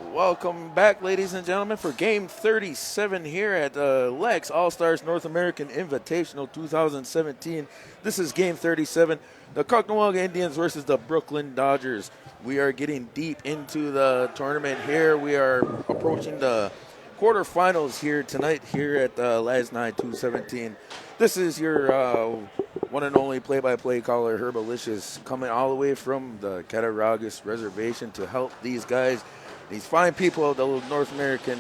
Welcome back, ladies and gentlemen, for Game 37 here at the LaxAllStars North American Invitational 2017. This is Game 37, the Caughnawaga Indians versus the Brooklyn Dodgers. We are getting deep into the tournament here. We are approaching the quarterfinals here tonight here at the LASNAI 217. This is your one and only play-by-play caller, Herbalicious, coming all the way from the Caughnawaga Reservation to help these guys, these fine people of the North American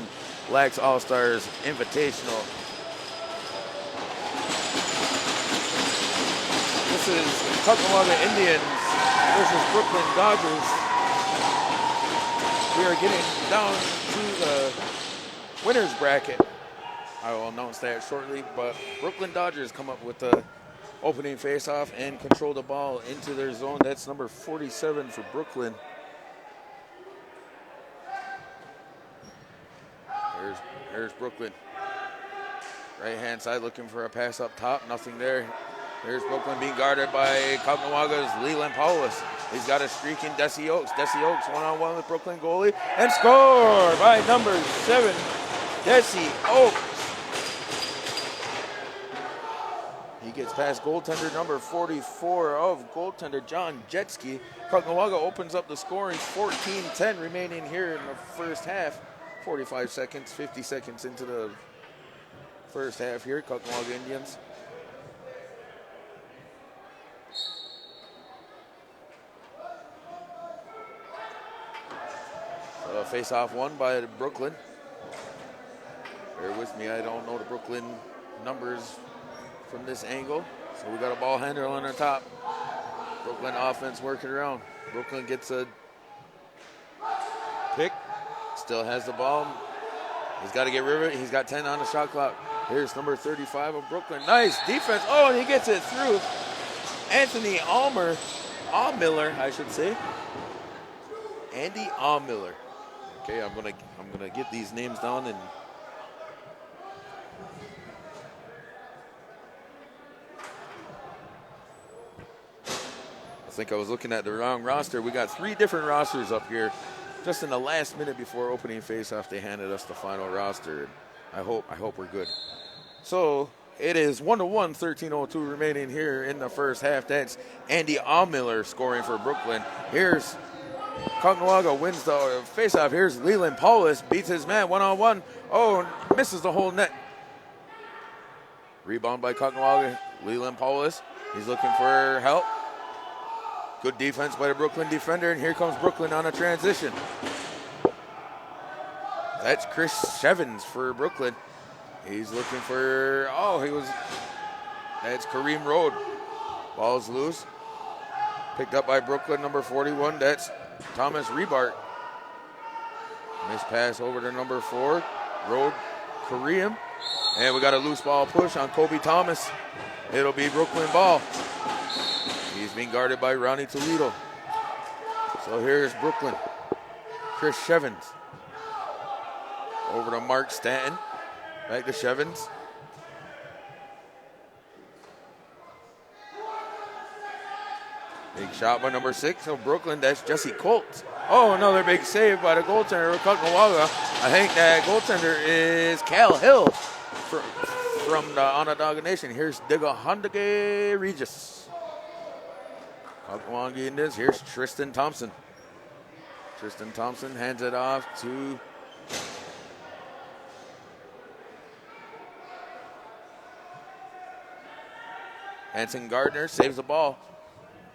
LaxAllStars Invitational. This is Caughnawaga Indians versus Brooklyn Dodgers. We are getting down to the winner's bracket. I will announce that shortly, but Brooklyn Dodgers come up with the opening faceoff and control the ball into their zone. That's number 47 for Brooklyn. Here's Brooklyn. Right-hand side looking for a pass up top. Nothing there. Here's Brooklyn being guarded by Caughawaga's Leland Paulus. He's got a streaking Desi Oaks. Desi Oaks one-on-one with Brooklyn goalie. And score by number 7, Desi Oaks. He gets past goaltender number 44 of goaltender John Jetski. Caughnawaga opens up the scoring. 14-10 remaining here in the first half. 45 seconds, 50 seconds into the first half here, Caughnawaga Indians. So face-off won by Brooklyn. Bear with me, I don't know the Brooklyn numbers from this angle. So we got a ball handler on our top. Brooklyn offense working around. Brooklyn gets a pick. Still has the ball. He's got to get rid of it. He's got 10 on the shot clock. Here's number 35 of Brooklyn. Nice defense. Oh, and he gets it through. Anthony Allmiller, I should say. Andy Allmiller. Okay, I'm gonna get these names down and I think I was looking at the wrong roster. We got 3 different rosters up here. Just in the last minute before opening faceoff, they handed us the final roster. I hope we're good. So it is 1-1, 13:02 remaining here in the first half. That's Andy Allmiller scoring for Brooklyn. Here's Caughnawaga wins the faceoff. Here's Leland Paulus, beats his man one-on-one. Oh, misses the whole net. Rebound by Caughnawaga. Leland Paulus, he's looking for help. Good defense by the Brooklyn defender, and here comes Brooklyn on a transition. That's Chris Shevins for Brooklyn. He's looking for, that's Kareem Road. Ball's loose. Picked up by Brooklyn, number 41. That's Thomas Rebart. Missed pass over to number 4, Road Kareem. And we got a loose ball push on Kobe Thomas. It'll be Brooklyn ball. He's being guarded by Ronnie Toledo. So here's Brooklyn. Chris Shevins. Over to Mark Stanton. Back to Shevins. Big shot by number 6 of Brooklyn. That's Jesse Colts. Oh, another big save by the goaltender of Caughnawaga. I think that goaltender is Cal Hill from the Onondaga Nation. Here's Digahondage Regis. Caughnawaga Indians. Here's Tristan Thompson. Tristan Thompson hands it off to Hanson Gardner. Saves the ball.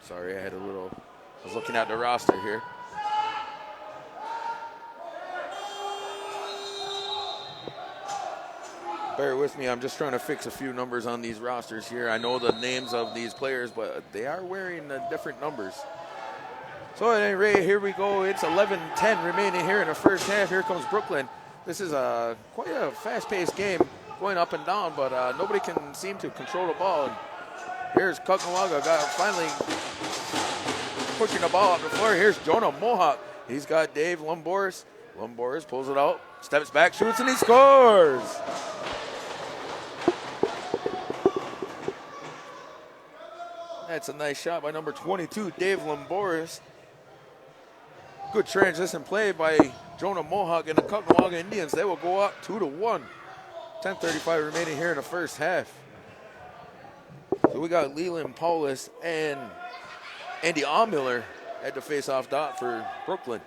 Sorry, I was looking at the roster here. Bear with me, I'm just trying to fix a few numbers on these rosters here. I know the names of these players, but they are wearing different numbers. So at any rate, here we go. It's 11-10 remaining here in the first half. Here comes Brooklyn. This is quite a fast-paced game, going up and down, but nobody can seem to control the ball. And here's Caughnawaga, finally pushing the ball up the floor. Here's Jonah Mohawk. He's got Dave Lumboris. Lumboris pulls it out, steps back, shoots, and he scores. That's a nice shot by number 22, Dave Lumboris. Good transition play by Jonah Mohawk and the Caughnawaga Indians, they will go up 2-1. 10:35 remaining here in the first half. So we got Leland Paulus and Andy Allmiller at the face-off dot for Brooklyn.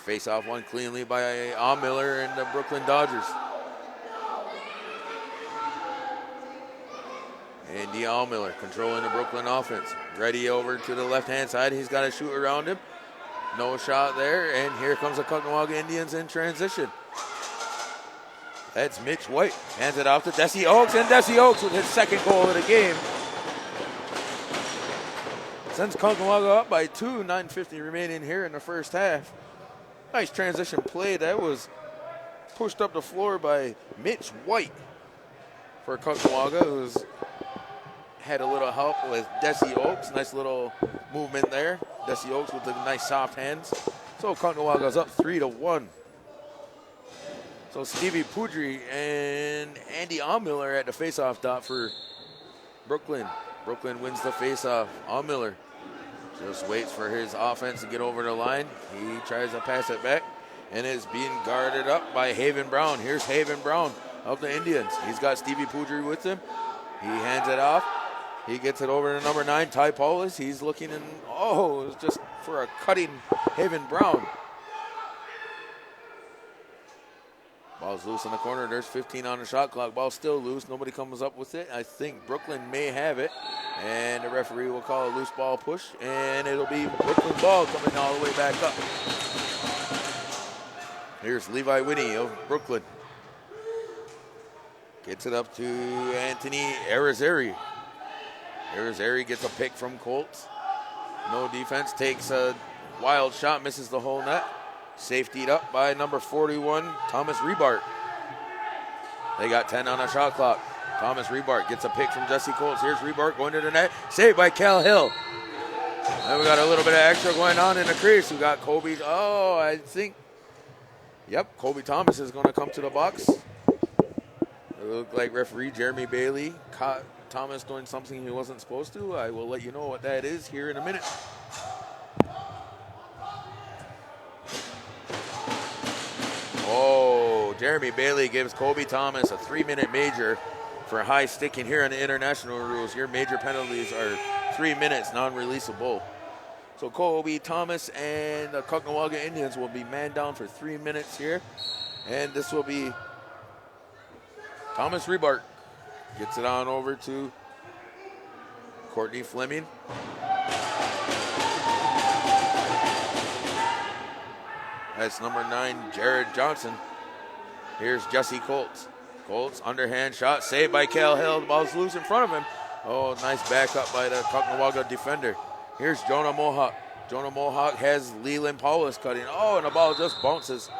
Face-off won cleanly by Allmiller and the Brooklyn Dodgers. Andy Allmiller controlling the Brooklyn offense. Ready over to the left-hand side. He's got to shoot around him. No shot there, and here comes the Caughnawaga Indians in transition. That's Mitch White. Hands it off to Desi Oaks, and Desi Oaks with his second goal of the game. Sends Caughnawaga up by 2, 9:50 remaining here in the first half. Nice transition play. That was pushed up the floor by Mitch White for Caughnawaga, who's had a little help with Desi Oaks. Nice little movement there. Desi Oaks with the nice soft hands. So Caughnawaga up 3-1. So Stevie Poudry and Andy Allmiller at the faceoff dot for Brooklyn. Brooklyn wins the faceoff. Allmiller just waits for his offense to get over the line. He tries to pass it back, and it's being guarded up by Haven Brown. Here's Haven Brown of the Indians. He's got Stevie Poudry with him. He hands it off. He gets it over to number 9, Ty Paulus. He's looking in, it was just for a cutting Haven Brown. Ball's loose in the corner. There's 15 on the shot clock. Ball's still loose. Nobody comes up with it. I think Brooklyn may have it. And the referee will call a loose ball push. And it'll be Brooklyn ball coming all the way back up. Here's Levi Whitney of Brooklyn. Gets it up to Anthony Arizari. Arizari gets a pick from Colts. No defense. Takes a wild shot. Misses the whole net. Safetied up by number 41, Thomas Rebart. They got 10 on the shot clock. Thomas Rebart gets a pick from Jesse Colts. Here's Rebart going to the net. Saved by Cal Hill. And we got a little bit of extra going on in the crease. We got Kobe. Kobe Thomas is going to come to the box. It looked like referee Jeremy Bailey caught Thomas doing something he wasn't supposed to. I will let you know what that is here in a minute. Jeremy Bailey gives Kobe Thomas a 3-minute major for high sticking here in the international rules. Your major penalties are 3 minutes, non-releasable. So Kobe Thomas and the Caughnawaga Indians will be man down for 3 minutes here. And this will be Thomas Rebart. Gets it on over to Courtney Fleming. That's number 9, Jared Johnson. Here's Jesse Colts. Colts, underhand shot, saved by Cal Hill. The ball's loose in front of him. Nice backup by the Caughnawaga defender. Here's Jonah Mohawk. Jonah Mohawk has Leland Paulus cutting. And the ball just bounces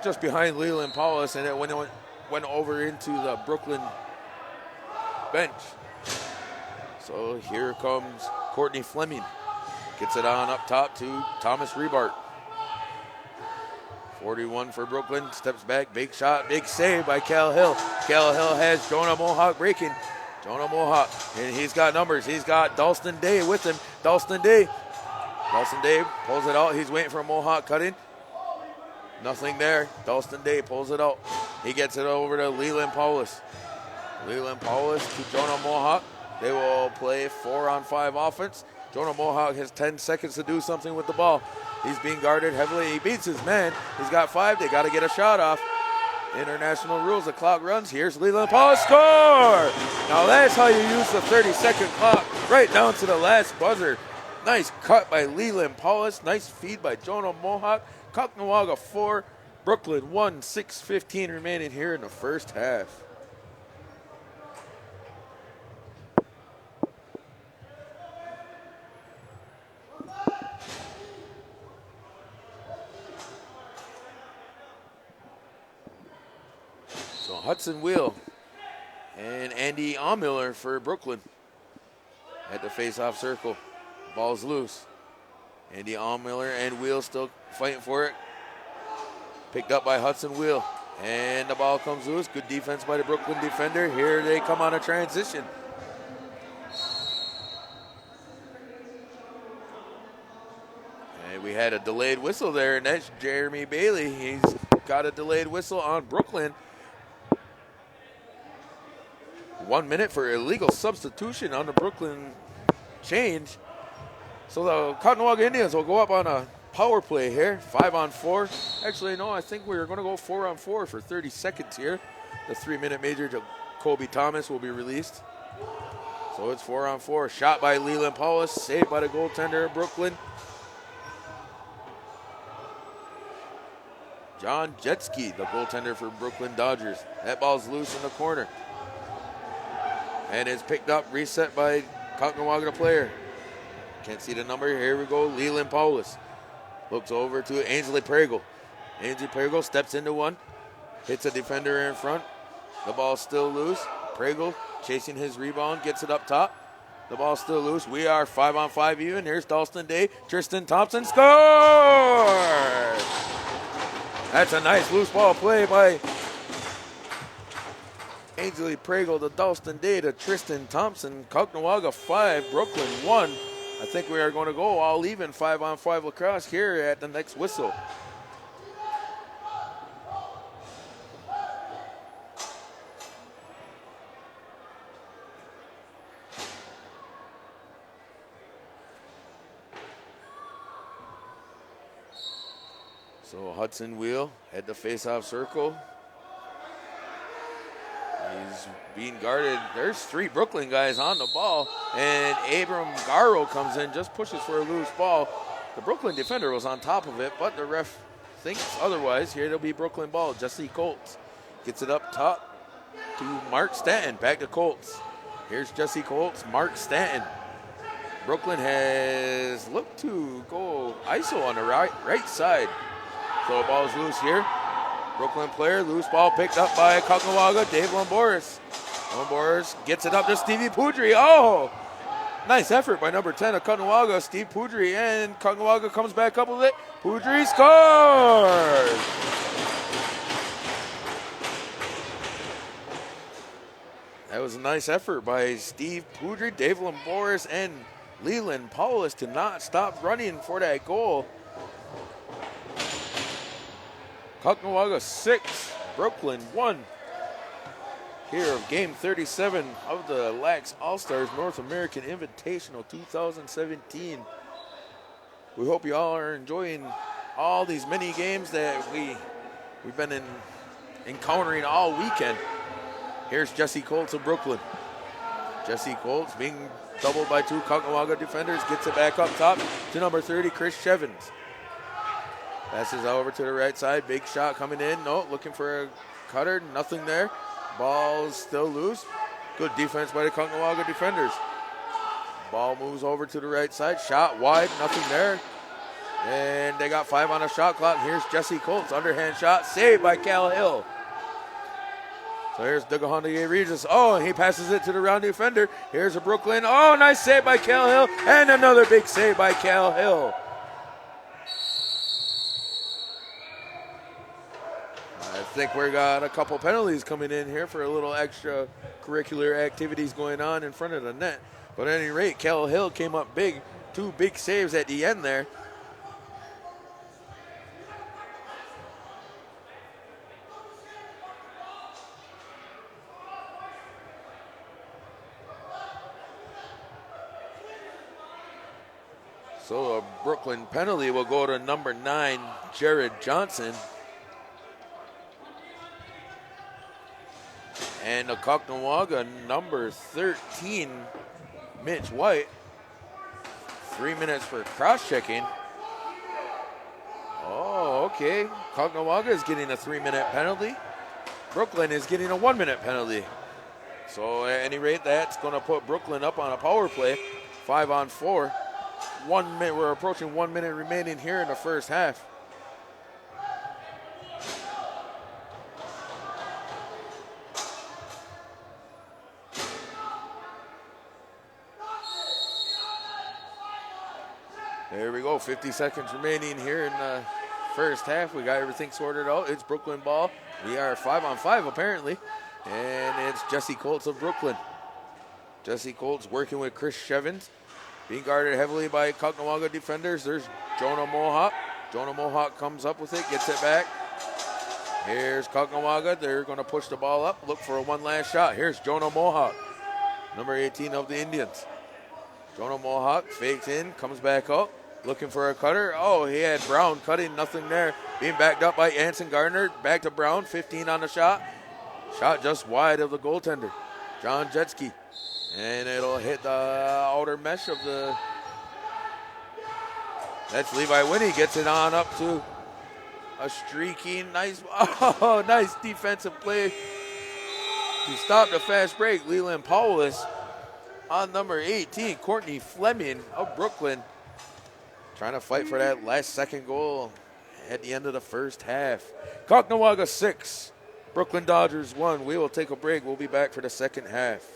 just behind Leland Paulus, and it went over into the Brooklyn bench. So here comes Courtney Fleming. Gets it on up top to Thomas Rebart. 41 for Brooklyn, steps back, big shot, big save by Cal Hill. Cal Hill has Jonah Mohawk breaking. Jonah Mohawk, and he's got numbers. He's got Dalston Day with him. Dalston Day pulls it out. He's waiting for Mohawk cutting. Nothing there. Dalston Day pulls it out. He gets it over to Leland Paulus. Leland Paulus to Jonah Mohawk. They will play 4-on-5 offense. Jonah Mohawk has 10 seconds to do something with the ball. He's being guarded heavily. He beats his man. He's got 5. They got to get a shot off. International rules. The clock runs. Here's Leland Paulus. Score! Now that's how you use the 30-second clock. Right down to the last buzzer. Nice cut by Leland Paulus. Nice feed by Jonah Mohawk. Caughnawaga 4. Brooklyn 1. 6:15 remaining here in the first half. Hudson Wheel and Andy Allmiller for Brooklyn at the face-off circle. Ball's loose. Andy Allmiller and Wheel still fighting for it. Picked up by Hudson Wheel. And the ball comes loose. Good defense by the Brooklyn defender. Here they come on a transition. we had a delayed whistle there, and that's Jeremy Bailey. He's got a delayed whistle on Brooklyn. 1 minute for illegal substitution on the Brooklyn change. So the Caughnawaga Indians will go up on a power play here, 5-on-4. Actually, no, I think we're going to go 4-on-4 for 30 seconds here. The 3-minute major to Kobe Thomas will be released. So it's 4-on-4. Shot by Leland Paulus, saved by the goaltender of Brooklyn. John Jetski, the goaltender for Brooklyn Dodgers. That ball's loose in the corner. And it's picked up, reset by Caughnawaga, the player. Can't see the number. Here we go. Leland Paulus looks over to Ainsley Pregel. Ainsley Pregel steps into one. Hits a defender in front. The ball's still loose. Pregel chasing his rebound. Gets it up top. The ball's still loose. We are 5-on-5 even. Here's Dalston Day. Tristan Thompson scores! That's a nice loose ball play by Ainsley Pregel to Dalston Day to Tristan Thompson. Caughnawaga 5, Brooklyn 1. I think we are going to go all even 5-on-5 lacrosse here at the next whistle. So Hudson Wheel at the face-off circle. He's being guarded. There's 3 Brooklyn guys on the ball, and Abram Garro comes in, just pushes for a loose ball. The Brooklyn defender was on top of it, but the ref thinks otherwise. Here it'll be Brooklyn ball. Jesse Colts gets it up top to Mark Stanton. Back to Colts. Here's Jesse Colts, Mark Stanton. Brooklyn has looked to go ISO on the right side. So the ball's loose here. Brooklyn player, loose ball picked up by Caughnawaga, Dave Lomboris. Lomboris gets it up to Stevie Poudry. Oh, nice effort by number 10 of Caughnawaga, Steve Poudry, and Caughnawaga comes back up with it. Poudry scores! That was a nice effort by Steve Poudry, Dave Lomboris, and Leland Paulus to not stop running for that goal. Caughnawaga 6, Brooklyn 1. Here of game 37 of the LaxAllStars North American Invitational 2017. We hope you all are enjoying all these mini games that we've been encountering all weekend. Here's Jesse Colts of Brooklyn. Jesse Colts being doubled by 2 Caughnawaga defenders, gets it back up top to number 30, Chris Shevins. Passes over to the right side. Big shot coming in. No, looking for a cutter. Nothing there. Ball's still loose. Good defense by the Caughnawaga defenders. Ball moves over to the right side. Shot wide. Nothing there. And they got 5 on a shot clock. Here's Jesse Colts. Underhand shot. Saved by Cal Hill. So here's Dugahonda Regis. Oh, and he passes it to the round defender. Here's a Brooklyn. Oh, nice save by Cal Hill. And another big save by Cal Hill. I think we got a couple penalties coming in here for a little extra curricular activities going on in front of the net. But at any rate, Cal Hill came up big. 2 big saves at the end there. So a Brooklyn penalty will go to number 9, Jared Johnson. And the Caughnawaga number 13, Mitch White. 3 minutes for cross-checking. Oh, okay. Caughnawaga is getting a 3-minute penalty. Brooklyn is getting a 1-minute penalty. So at any rate, that's going to put Brooklyn up on a power play. 5-on-4. 1 minute. We're approaching 1 minute remaining here in the first half. There we go, 50 seconds remaining here in the first half. We got everything sorted out. It's Brooklyn ball. We are 5-on-5 apparently. And it's Jesse Colts of Brooklyn. Jesse Colts working with Chris Shevins. Being guarded heavily by Caughnawaga defenders. There's Jonah Mohawk. Jonah Mohawk comes up with it, gets it back. Here's Caughnawaga. They're going to push the ball up, look for one last shot. Here's Jonah Mohawk, number 18 of the Indians. Jonah Mohawk fakes in, comes back up, looking for a cutter. Oh, he had Brown cutting, nothing there. Being backed up by Anson Gardner. Back to Brown, 15 on the shot. Shot just wide of the goaltender, John Jetski. And it'll hit the outer mesh of the... That's Levi Winnie, gets it on up to a streaky, nice defensive play to stop the fast break. Leland Paulus on number 18, Courtney Fleming of Brooklyn, trying to fight for that last second goal at the end of the first half. Caughnawaga 6, Brooklyn Dodgers 1. We will take a break. We'll be back for the second half.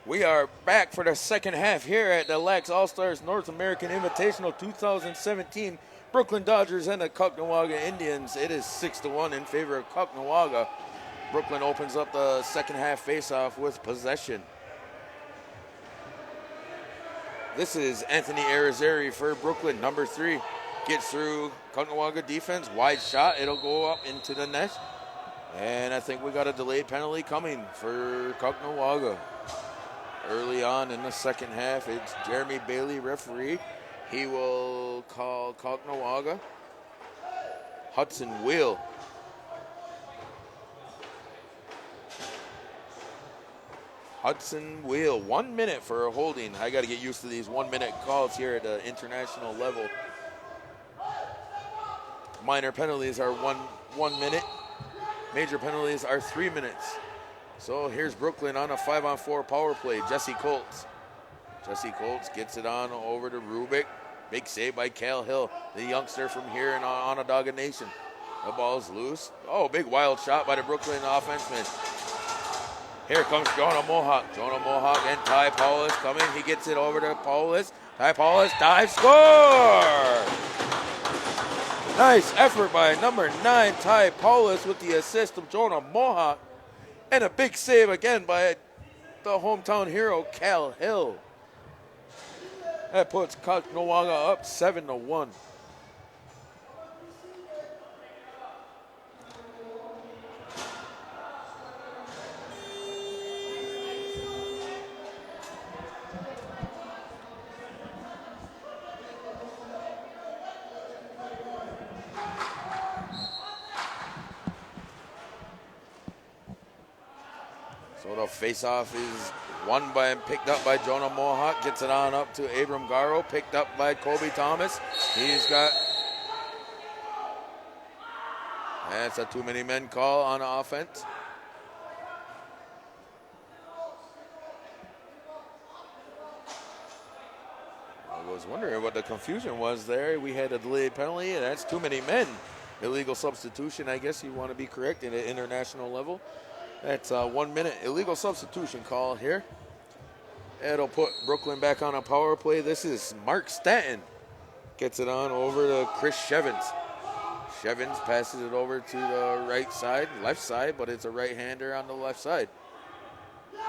We are back for the second half here at the LaxAllStars North American Invitational 2017. Brooklyn Dodgers and the Caughnawaga Indians. It is 6-1 in favor of Caughnawaga. Brooklyn opens up the second half faceoff with possession. This is Anthony Arizari for Brooklyn, number 3. Gets through Caughnawaga defense, wide shot. It'll go up into the net. And I think we got a delayed penalty coming for Caughnawaga. Early on in the second half, it's Jeremy Bailey, referee. He will call Caughnawaga. Hudson Wheel. Hudson Wheel, 1 minute for a holding. I got to get used to these 1 minute calls here at the international level. Minor penalties are one minute. Major penalties are 3 minutes. So here's Brooklyn on a 5-on-4 power play. Jesse Colts. Jesse Colts gets it on over to Rubik. Big save by Cal Hill, the youngster from here in Onondaga Nation. The ball's loose. Oh, big wild shot by the Brooklyn offenseman. Here comes Jonah Mohawk. Jonah Mohawk and Ty Paulus coming. He gets it over to Paulus. Ty Paulus, dive, score! Nice effort by number 9, Ty Paulus, with the assist of Jonah Mohawk. And a big save again by the hometown hero, Cal Hill. That puts Caughnawaga up 7-1. So the face-off is won by and picked up by Jonah Mohawk. Gets it on up to Abram Garo. Picked up by Kobe Thomas. He's got... That's a too many men call on offense. I was wondering what the confusion was there. We had a delayed penalty, and that's too many men illegal substitution, I guess you want to be correct, at an international level. That's a 1 minute illegal substitution call here. It'll put Brooklyn back on a power play. This is Mark Stanton. Gets it on over to Chris Shevins. Shevins passes it over to the right side, left side, but it's a right-hander on the left side.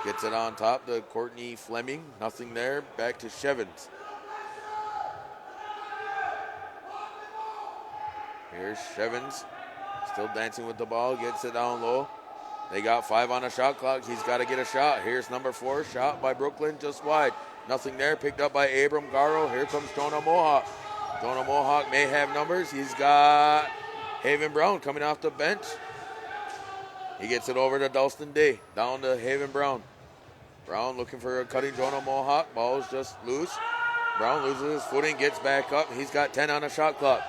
Gets it on top to Courtney Fleming. Nothing there. Back to Shevins. Here's Shevins. Still dancing with the ball. Gets it down low. They got 5 on the shot clock. He's got to get a shot. Here's number 4. Shot by Brooklyn just wide. Nothing there. Picked up by Abram Garrow. Here comes Jonah Mohawk. Jonah Mohawk may have numbers. He's got Haven Brown coming off the bench. He gets it over to Dalston Day. Down to Haven Brown. Brown looking for a cutting Jonah Mohawk. Ball's just loose. Brown loses his footing. Gets back up. He's got 10 on the shot clock.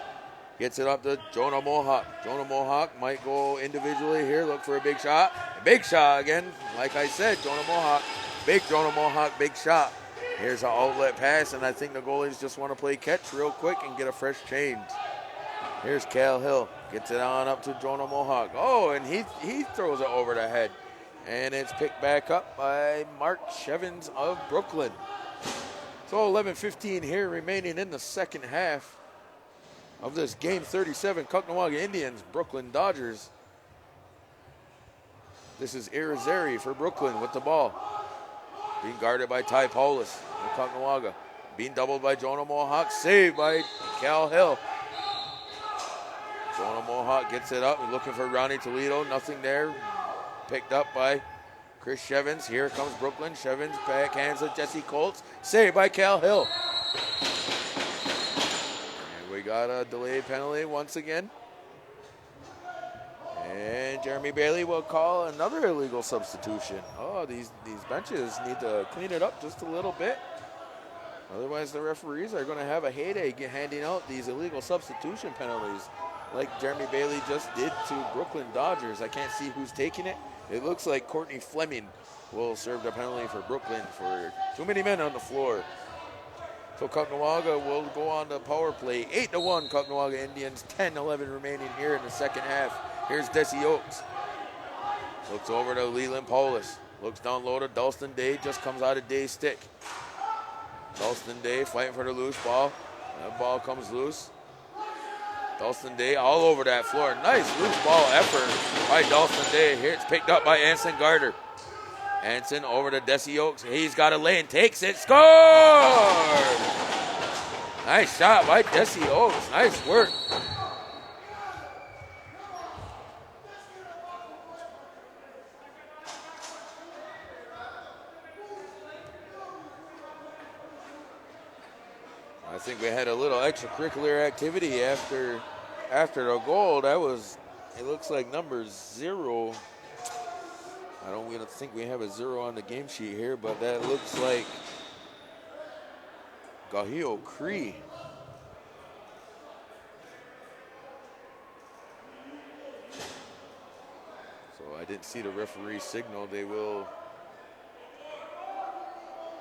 Gets it up to Jonah Mohawk. Jonah Mohawk might go individually here. Look for a big shot. A big shot again. Like I said, Jonah Mohawk. Big Jonah Mohawk, big shot. Here's an outlet pass, and I think the goalies just want to play catch real quick and get a fresh change. Here's Cal Hill. Gets it on up to Jonah Mohawk. Oh, and he throws it over the head. And it's picked back up by Mark Shevins of Brooklyn. So 11:15 here remaining in the second half of this game 37, Caughnawaga Indians, Brooklyn Dodgers. This is Irizarry for Brooklyn with the ball. Being guarded by Ty Paulus of Caughnawaga. Being doubled by Jonah Mohawk. Saved by Cal Hill. Jonah Mohawk gets it up. He's looking for Ronnie Toledo. Nothing there. Picked up by Chris Shevins. Here comes Brooklyn. Shevins backhands to Jesse Colts. Saved by Cal Hill. And we got a delayed penalty once again. And Jeremy Bailey will call another illegal substitution. Oh, these benches need to clean it up just a little bit. Otherwise, the referees are going to have a heyday handing out these illegal substitution penalties like Jeremy Bailey just did to Brooklyn Dodgers. I can't see who's taking it. It looks like Courtney Fleming will serve the penalty for Brooklyn for too many men on the floor. So Caughnawaga will go on the power play. 8-1 Caughnawaga Indians, 10-11 remaining here in the second half. Here's Desi Oaks. Looks over to Leland Paulus. Looks down low to Dalston Day. Just comes out of Day's stick. Dalston Day fighting for the loose ball. That ball comes loose. Dalston Day all over that floor. Nice loose ball effort by Dalston Day. Here it's picked up by Anson Garter. Anson over to Desi Oaks. He's got a lane. Takes it. Score! Nice shot by Desi Oaks. Nice work. I think we had a little extracurricular activity after the goal. That was, it looks like number 0. I don't really think we have a 0 on the game sheet here, but that looks like Gahio Cree. So I didn't see the referee signal. They will.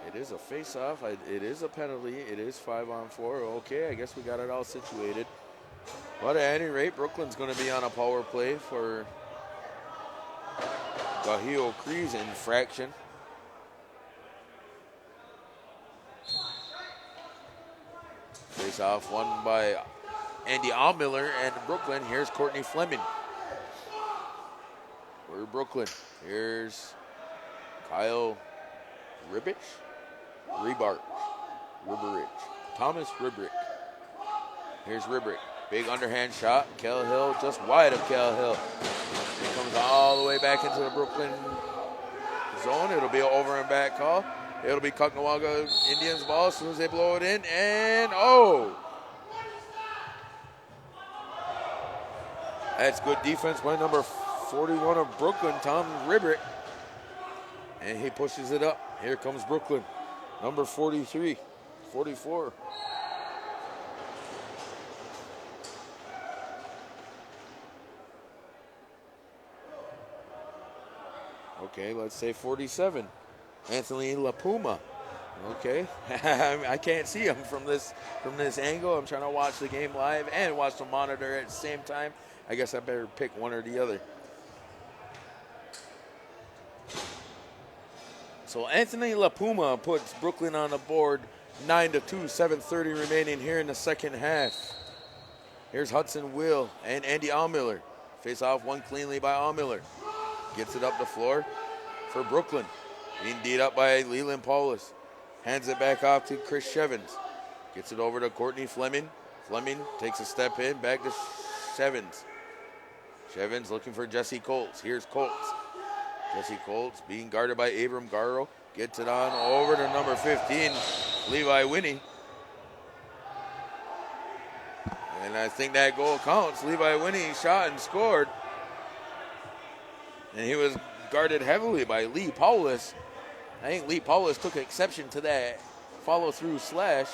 It is a face-off. It is a penalty. It is 5-on-4. Okay, I guess we got it all situated. But at any rate, Brooklyn's going to be on a power play for Gahio Cree's infraction. Face-off won by Andy Allmiller and Brooklyn. Here's Courtney Fleming. For Brooklyn. Here's Kyle Ribbich. Thomas Ribrick. Here's Ribrick. Big underhand shot. Cal Hill just wide of Cal Hill. It comes all the way back into the Brooklyn zone. It'll be an over and back call. It'll be Caughnawaga Indians ball as soon as they blow it in. And oh! That's good defense by number 41 of Brooklyn, Tom Ribrick. And he pushes it up. Here comes Brooklyn. Number 43, 44. Okay, let's say 47. Anthony LaPuma Okay, I can't see him from this angle. I'm trying to watch the game live and watch the monitor at the same time. I guess I better pick one or the other. So Anthony LaPuma puts Brooklyn on the board, 9-2, 7:30 remaining here in the second half. Here's Hudson Will and Andy Allmiller. Face off one cleanly by Allmiller. Gets it up the floor for Brooklyn. Being beat up by Leland Paulus. Hands it back off to Chris Shevins. Gets it over to Courtney Fleming. Fleming takes a step in, back to Shevins. Shevins looking for Jesse Colts. Here's Colts. Jesse Colts being guarded by Abram Garro. Gets it on over to number 15, Levi Winnie. And I think that goal counts. Levi Winnie shot and scored. And he was guarded heavily by Lee Paulus. I think Lee Paulus took exception to that follow-through slash.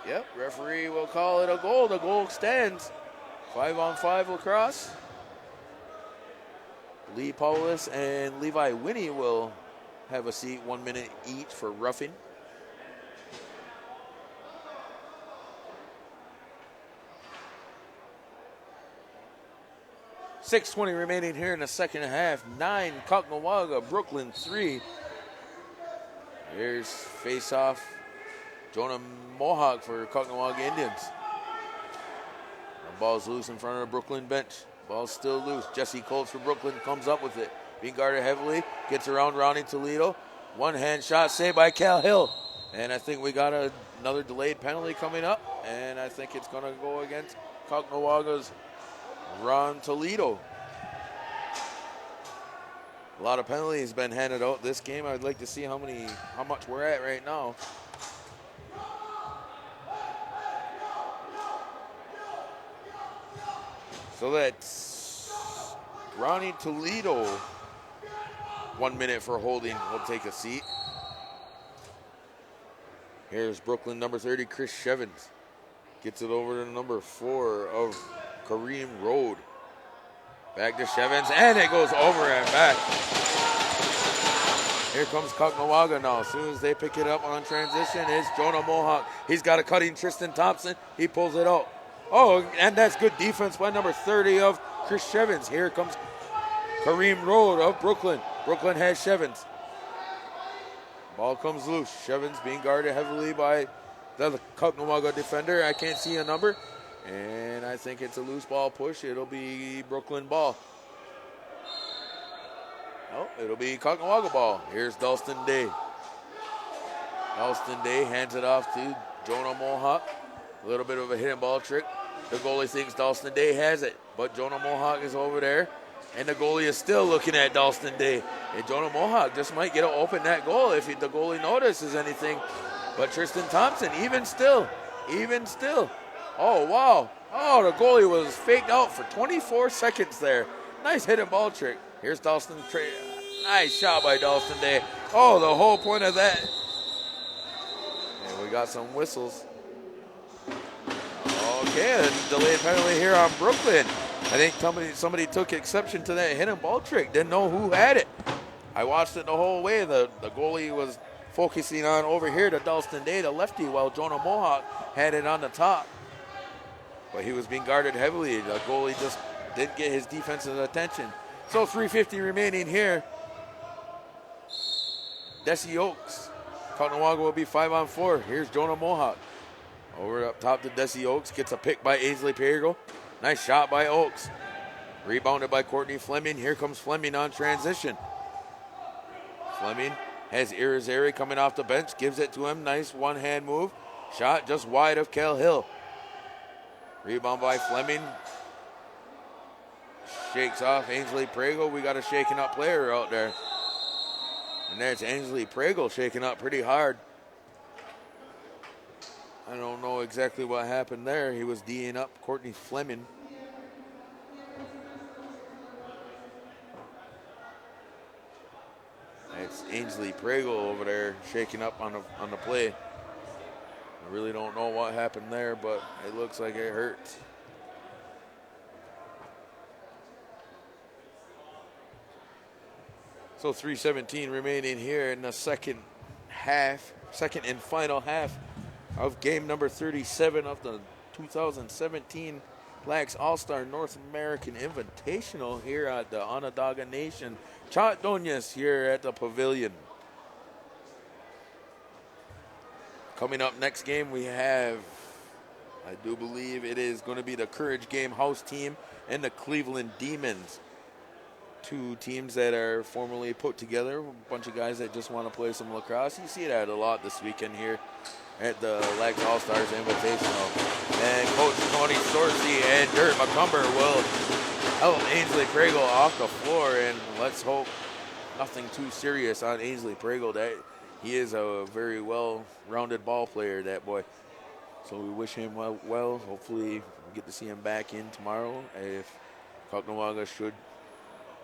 Yep, referee will call it a goal. The goal stands. 5-on-5 lacrosse. Lee Paulus and Levi Winnie will have a seat, 1 minute each for roughing. .6:20 remaining here in the second half. 9 Caughnawaga, Brooklyn 3. Here's face-off. Jonah Mohawk for Caughnawaga Indians. The ball's loose in front of the Brooklyn bench. Ball's still loose. Jesse Colts for Brooklyn comes up with it. Being guarded heavily. Gets around Ronnie Toledo. One-hand shot saved by Cal Hill. And I think we got another delayed penalty coming up. And I think it's going to go against Caughnawaга's Ron Toledo. A lot of penalties been handed out this game. I'd like to see how much we're at right now. So that's Ronnie Toledo, 1 minute for holding, will take a seat. Here's Brooklyn number 30, Chris Shevins. Gets it over to number 4 of Kareem Road. Back to Shevins, and it goes over and back. Here comes Caughnawaga now. As soon as they pick it up on transition, it's Jonah Mohawk. He's got a cutting Tristan Thompson. He pulls it out. Oh, and that's good defense by number 30 of Chris Shevins. Here comes Kareem Road of Brooklyn. Brooklyn has Shevins. Ball comes loose. Shevins being guarded heavily by the Caughnawaga defender. I can't see a number. And I think it's a loose ball push. It'll be Brooklyn ball. Oh, it'll be Caughnawaga ball. Here's Dalston Day. Dalston Day hands it off to Jonah Mohawk. A little bit of a hidden ball trick. The goalie thinks Dalston Day has it, but Jonah Mohawk is over there. And the goalie is still looking at Dalston Day. And Jonah Mohawk just might get to open that goal if the goalie notices anything. But Tristan Thompson, even still. Oh, wow. Oh, the goalie was faked out for 24 seconds there. Nice hidden ball trick. Here's Dalston. Nice shot by Dalston Day. Oh, the whole point of that. And we got some whistles. Okay, a delayed penalty here on Brooklyn. I think somebody took exception to that hidden ball trick. Didn't know who had it. I watched it the whole way. The goalie was focusing on over here to Dalston Day, the lefty, while Jonah Mohawk had it on the top. But he was being guarded heavily. The goalie just didn't get his defensive attention. So 3:50 remaining here. Desi Oaks. Caughnawaga will be 5-on-4. Here's Jonah Mohawk. Over up top to Desi Oaks. Gets a pick by Ainsley Perigo. Nice shot by Oaks. Rebounded by Courtney Fleming. Here comes Fleming on transition. Fleming has Irizarry coming off the bench. Gives it to him. Nice one-hand move. Shot just wide of Cal Hill. Rebound by Fleming. Shakes off Ainsley Prego. We got a shaken up player out there. And there's Ainsley Prego shaking up pretty hard. I don't know exactly what happened there. He was D'ing up Courtney Fleming. It's Ainsley Prego over there shaking up on the play. I really don't know what happened there, but it looks like it hurt. So So 3:17 remaining here in the second and final half of game number 37 of the 2017 LaxAllStars North American Invitational here at the Onondaga Nation Chatdoñas here at the Pavilion. Coming up next game we have, I do believe it is going to be the Courage Game house team and the Cleveland Demons. Two teams that are formally put together, a bunch of guys that just want to play some lacrosse. You see that a lot this weekend here at the LaxAllStars Invitational. And Coach Tony Storsey and Dirt McCumber will help Ainsley Pregel off the floor, and let's hope nothing too serious on Ainsley Pregel. That he is a very well-rounded ball player, that boy. So we wish him well. Hopefully we get to see him back in tomorrow if Caughnawaga should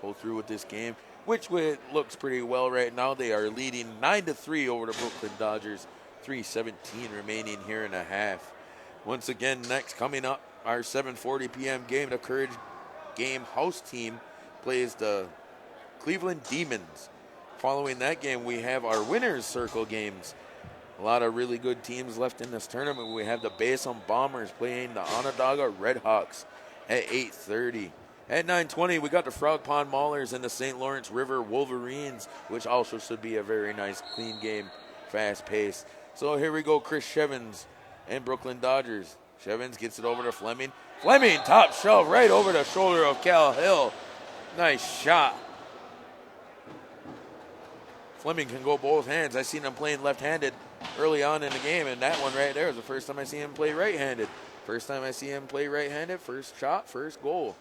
pull through with this game, which looks pretty well right now. They are leading 9-3 over the Brooklyn Dodgers. 3:17 remaining here in a half. Once again, next coming up, our 7:40 p.m. game, the Courage Game house team plays the Cleveland Demons. Following that game, we have our winners circle games. A lot of really good teams left in this tournament. We have the Basin Bombers playing the Onondaga Redhawks at 8:30. At 9:20, we got the Frog Pond Maulers and the St. Lawrence River Wolverines, which also should be a very nice, clean game, fast-paced. So here we go, Chris Shevins and Brooklyn Dodgers. Shevins gets it over to Fleming. Fleming, top shelf, right over the shoulder of Cal Hill. Nice shot. Fleming can go both hands. I seen him playing left-handed early on in the game, and that one right there is the first time I see him play right-handed. First time I see him play right-handed, first shot, first goal.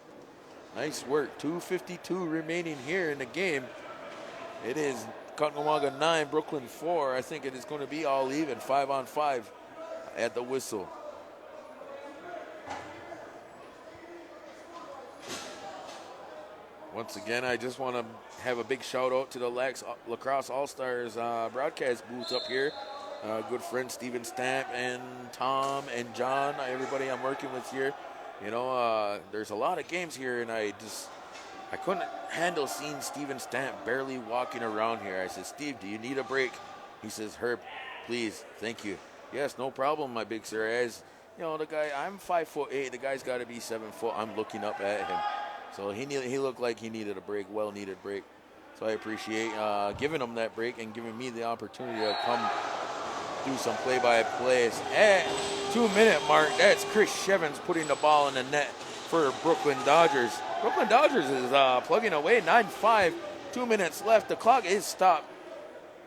Nice work. 2:52 remaining here in the game. It is Caughnawaga 9, Brooklyn 4. I think it is going to be all even, 5-on-5 at the whistle. Once again, I just want to have a big shout out to the Lacrosse All-Stars broadcast booth up here. Good friend Steven Stamp and Tom and John, everybody I'm working with here. You know, there's a lot of games here, and I couldn't handle seeing Steven Stamp barely walking around here. I said, Steve, do you need a break? He says, Herb, please, thank you. Yes, no problem, my big sir. As you know, the guy, I'm 5'8". The guy's got to be 7 foot. I'm looking up at him. So he looked like he needed a break, well-needed break. So I appreciate giving him that break and giving me the opportunity to come do some play-by-plays. At 2-minute mark, that's Chris Shevins putting the ball in the net for Brooklyn Dodgers. Brooklyn Dodgers is plugging away, 9-5, 2 minutes left. The clock is stopped.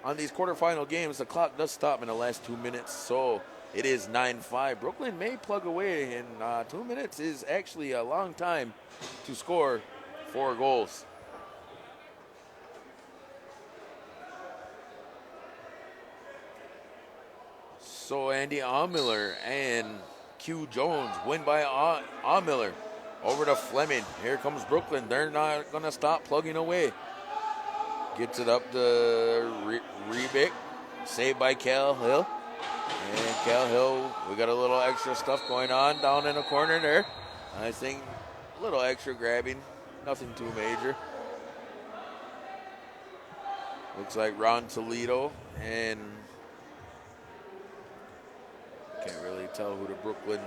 On these quarterfinal games, the clock does stop in the last 2 minutes, so it is 9-5. Brooklyn may plug away, and 2 minutes is actually a long time to score 4 goals. So Andy Aumiller and Q Jones win by Aumiller. Over to Fleming. Here comes Brooklyn. They're not going to stop plugging away. Gets it up to Rebick. Saved by Cal Hill. And Cal Hill, we got a little extra stuff going on down in the corner there. I think a little extra grabbing. Nothing too major. Looks like Ron Toledo and can't really tell who the Brooklyn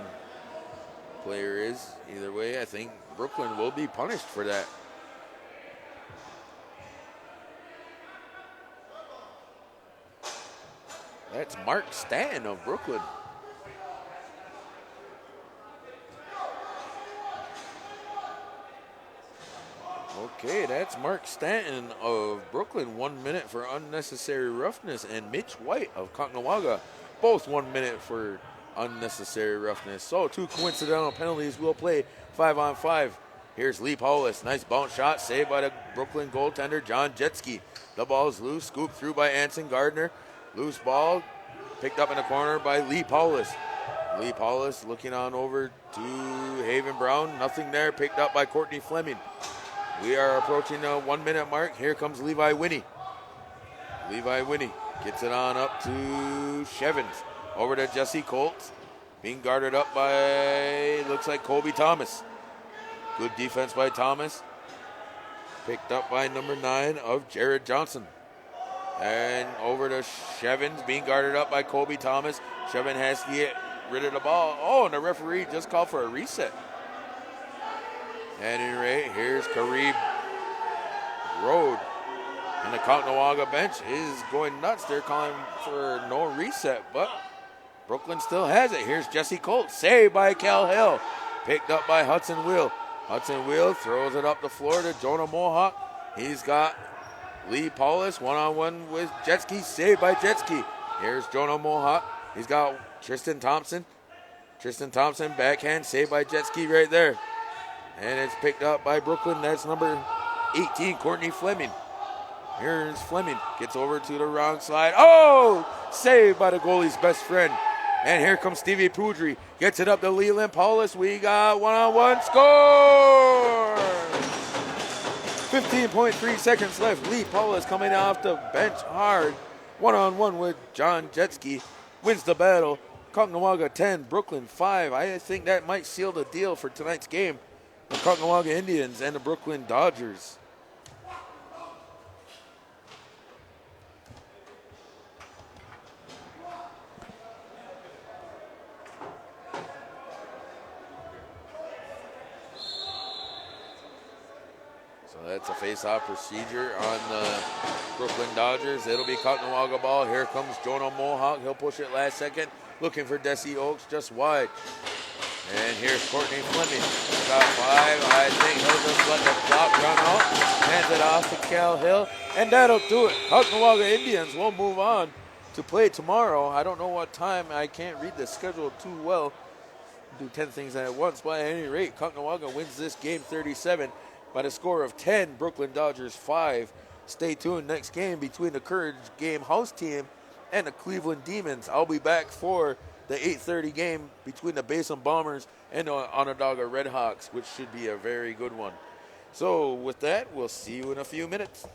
player is. Either way, I think Brooklyn will be punished for that. That's Mark Stanton of Brooklyn. Okay, that's Mark Stanton of Brooklyn. 1 minute for unnecessary roughness. And Mitch White of Caughnawaga, both 1 minute for unnecessary roughness. So 2 coincidental penalties will play 5-on-5. Here's Lee Paulus. Nice bounce shot saved by the Brooklyn goaltender, John Jetski. The ball is loose, scooped through by Anson Gardner. Loose ball, picked up in the corner by Lee Paulus. Lee Paulus looking on over to Haven Brown. Nothing there, picked up by Courtney Fleming. We are approaching the 1 minute mark. Here comes Levi Winnie. Levi Winnie gets it on up to Shevins. Over to Jesse Colts. Being guarded up by, looks like Colby Thomas. Good defense by Thomas. Picked up by number 9 of Jared Johnson. And over to Shevins, being guarded up by Kobe Thomas. Shevin has to get rid of the ball. Oh, and the referee just called for a reset. At any rate, here's Kareem Road. And the Caughnawaga bench is going nuts. They're calling for no reset, but Brooklyn still has it. Here's Jesse Colt, saved by Cal Hill. Picked up by Hudson Will. Hudson Will throws it up the floor to Jonah Mohawk. He's got Lee Paulus one-on-one with Jetski, saved by Jetski. Here's Jonah Mohawk. He's got Tristan Thompson. Tristan Thompson, backhand, saved by Jetski right there. And it's picked up by Brooklyn. That's number 18, Courtney Fleming. Here's Fleming. Gets over to the wrong side. Oh! Saved by the goalie's best friend. And here comes Stevie Poudry. Gets it up to Leland Paulus. We got one-on-one score! 15.3 seconds left. Lee Paulus coming off the bench hard. One-on-one with John Jetski. Wins the battle. Caughnawaga 10, Brooklyn 5. I think that might seal the deal for tonight's game. The Caughnawaga Indians and the Brooklyn Dodgers. So that's a face-off procedure on the Brooklyn Dodgers. It'll be Caughnawaga ball. Here comes Jonah Mohawk. He'll push it last second. Looking for Desi Oaks just wide. And here's Courtney Fleming. Got 5. I think he'll just let the clock run out. Hands it off to Cal Hill. And that'll do it. Caughnawaga Indians will move on to play tomorrow. I don't know what time. I can't read the schedule too well. Do 10 things at once. But at any rate, Caughnawaga wins this game 37 by the score of 10. Brooklyn Dodgers 5. Stay tuned. Next game between the Courage Game house team and the Cleveland Demons. I'll be back for the 8:30 game between the Basin Bombers and the Onondaga Redhawks, which should be a very good one. So with that, we'll see you in a few minutes.